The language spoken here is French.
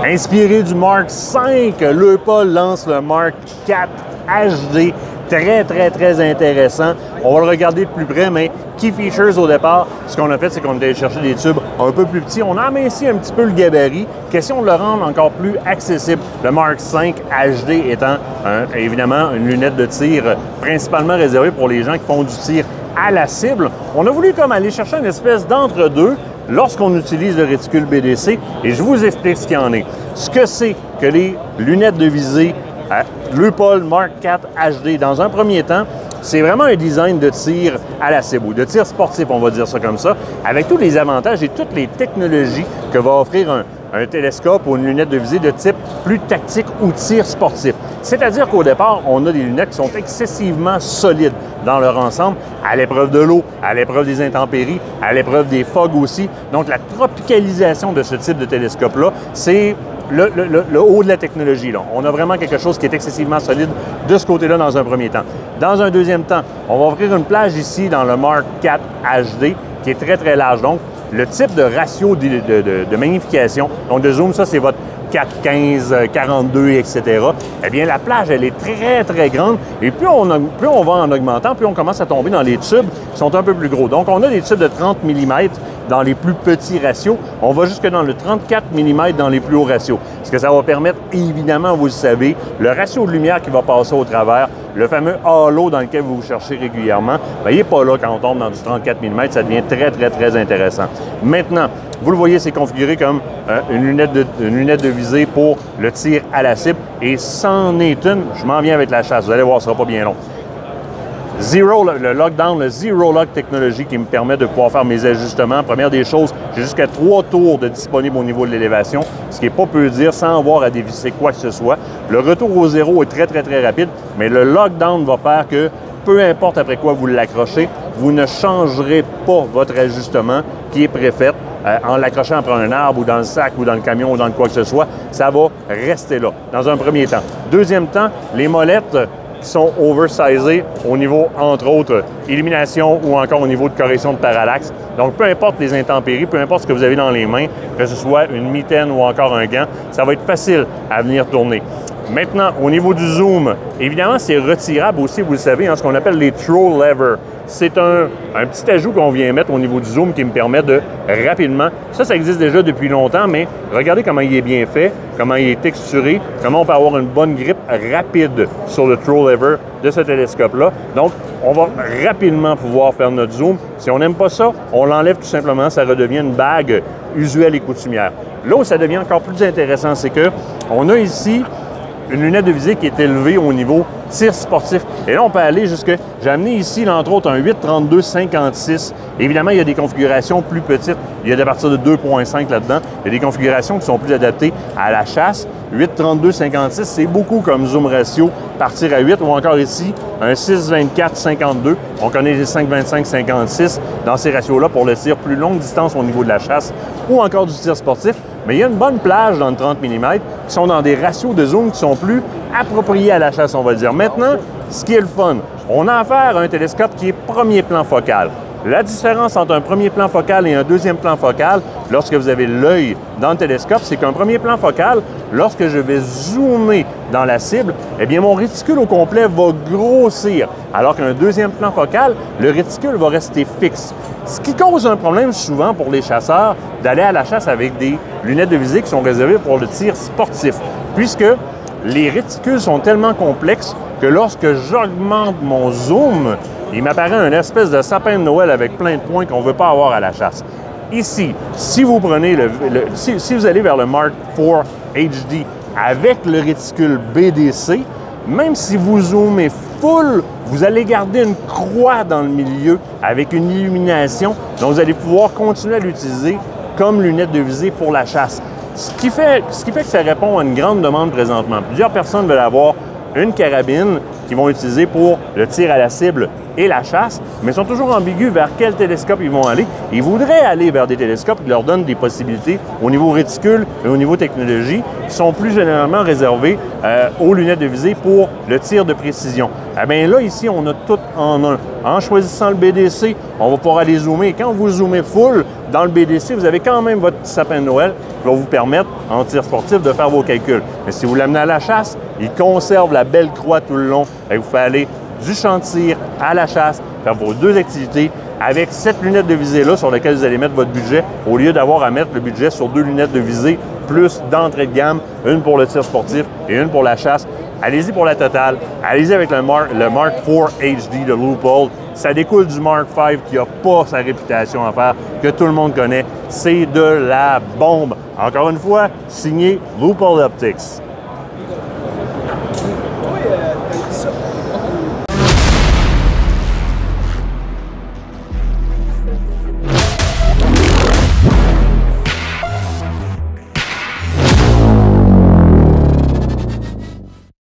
Inspiré du Mark V, Leupold lance le Mark IV HD. Très intéressant. On va le regarder de plus près, mais key features au départ, ce qu'on a fait, c'est qu'on est allé chercher des tubes un peu plus petits. On a aminci un petit peu le gabarit. Question de le rendre encore plus accessible. Le Mark V HD étant, évidemment, une lunette de tir principalement réservée pour les gens qui font du tir à la cible. On a voulu comme aller chercher une espèce d'entre-deux lorsqu'on utilise le réticule BDC, et je vous explique ce qu'il y en est. Ce que c'est que les lunettes de visée Leupold Mark IV HD, dans un premier temps, c'est vraiment un design de tir à la cible, ou de tir sportif, on va dire ça comme ça, avec tous les avantages et toutes les technologies que va offrir un télescope ou une lunette de visée de type plus tactique ou tir sportif. C'est-à-dire qu'au départ, on a des lunettes qui sont excessivement solides dans leur ensemble, à l'épreuve de l'eau, à l'épreuve des intempéries, à l'épreuve des fogs aussi. Donc, la tropicalisation de ce type de télescope-là, c'est le haut de la technologie, là. On a vraiment quelque chose qui est excessivement solide de ce côté-là dans un premier temps. Dans un deuxième temps, on va offrir une plage ici dans le Mark IV HD qui est très large. Donc, le type de ratio de magnification, donc de zoom, ça c'est votre 4, 15, 42, etc. Eh bien, la plage, elle est très grande. Et plus on va en augmentant, plus on commence à tomber dans les tubes qui sont un peu plus gros. Donc, on a des tubes de 30 mm dans les plus petits ratios. On va jusque dans le 34 mm dans les plus hauts ratios. Ce que ça va permettre, évidemment, vous le savez, le ratio de lumière qui va passer au travers, le fameux halo dans lequel vous vous cherchez régulièrement, bien, il n'est pas là quand on tombe dans du 34 mm. Ça devient très intéressant. Maintenant, vous le voyez, c'est configuré comme une lunette de visée pour le tir à la cible. Et c'en est une. Je m'en viens avec la chasse. Vous allez voir, ce ne sera pas bien long. Le lockdown, le Zero Lock technologie qui me permet de pouvoir faire mes ajustements. Première des choses, j'ai jusqu'à 3 tours de disponible au niveau de l'élévation, ce qui n'est pas peu dire sans avoir à dévisser quoi que ce soit. Le retour au zéro est très rapide, mais le lockdown va faire que peu importe après quoi vous l'accrochez, vous ne changerez pas votre ajustement qui est préfet. En l'accrochant après un arbre ou dans le sac ou dans le camion ou dans quoi que ce soit, ça va rester là, dans un premier temps. Deuxième temps, les molettes qui sont oversizées au niveau, entre autres, illumination ou encore au niveau de correction de parallaxe. Donc, peu importe les intempéries, peu importe ce que vous avez dans les mains, que ce soit une mitaine ou encore un gant, ça va être facile à venir tourner. Maintenant, au niveau du zoom, évidemment, c'est retirable aussi, vous le savez, ce qu'on appelle les throw levers. C'est un petit ajout qu'on vient mettre au niveau du zoom qui me permet de rapidement... Ça existe déjà depuis longtemps, mais regardez comment il est bien fait, comment il est texturé, comment on peut avoir une bonne grippe rapide sur le throw lever de ce télescope-là. Donc, on va rapidement pouvoir faire notre zoom. Si on n'aime pas ça, on l'enlève tout simplement, ça redevient une bague usuelle et coutumière. Là où ça devient encore plus intéressant, c'est qu'on a ici une lunette de visée qui est élevée au niveau tir sportif. Et là, on peut aller jusque... J'ai amené ici, entre autres, un 8-32-56. Évidemment, il y a des configurations plus petites. Il y a à partir de 2.5 là-dedans. Il y a des configurations qui sont plus adaptées à la chasse. 8-32-56, c'est beaucoup comme zoom ratio. Partir à 8 ou encore ici, un 6-24-52. On connaît les 5-25-56 dans ces ratios-là pour le tir plus longue distance au niveau de la chasse ou encore du tir sportif. Mais il y a une bonne plage dans le 30 mm qui sont dans des ratios de zoom qui sont plus appropriés à la chasse, on va dire. Maintenant, ce qui est le fun, on a affaire à un télescope qui est premier plan focal. La différence entre un premier plan focal et un deuxième plan focal, lorsque vous avez l'œil dans le télescope, c'est qu'un premier plan focal, lorsque je vais zoomer dans la cible, eh bien, mon réticule au complet va grossir, alors qu'un deuxième plan focal, le réticule va rester fixe. Ce qui cause un problème souvent pour les chasseurs d'aller à la chasse avec des lunettes de visée qui sont réservées pour le tir sportif, puisque les réticules sont tellement complexes que lorsque j'augmente mon zoom, il m'apparaît une espèce de sapin de Noël avec plein de points qu'on ne veut pas avoir à la chasse. Ici, si vous prenez si vous allez vers le Mark IV HD avec le réticule BDC, même si vous zoomez full, vous allez garder une croix dans le milieu avec une illumination, donc vous allez pouvoir continuer à l'utiliser comme lunette de visée pour la chasse. Ce qui fait que ça répond à une grande demande présentement. Plusieurs personnes veulent avoir une carabine qu'ils vont utiliser pour le tir à la cible et la chasse, mais ils sont toujours ambigus vers quel télescope ils vont aller. Ils voudraient aller vers des télescopes qui leur donnent des possibilités au niveau réticule et au niveau technologie qui sont plus généralement réservés aux lunettes de visée pour le tir de précision. Eh bien là, ici, on a tout en un. En choisissant le BDC, on va pouvoir aller zoomer. Et quand vous zoomez full dans le BDC, vous avez quand même votre petit sapin de Noël qui va vous permettre, en tir sportif, de faire vos calculs. Mais si vous l'amenez à la chasse, il conserve la belle croix tout le long. Et vous pouvez aller du champ de tir à la chasse, faire vos deux activités avec cette lunette de visée-là sur laquelle vous allez mettre votre budget, au lieu d'avoir à mettre le budget sur deux lunettes de visée, plus d'entrée de gamme, une pour le tir sportif et une pour la chasse. Allez-y pour la totale. Allez-y avec le Mark IV HD de Leupold. Ça découle du Mark V qui n'a pas sa réputation à faire, que tout le monde connaît. C'est de la bombe. Encore une fois, signé Leupold Optics.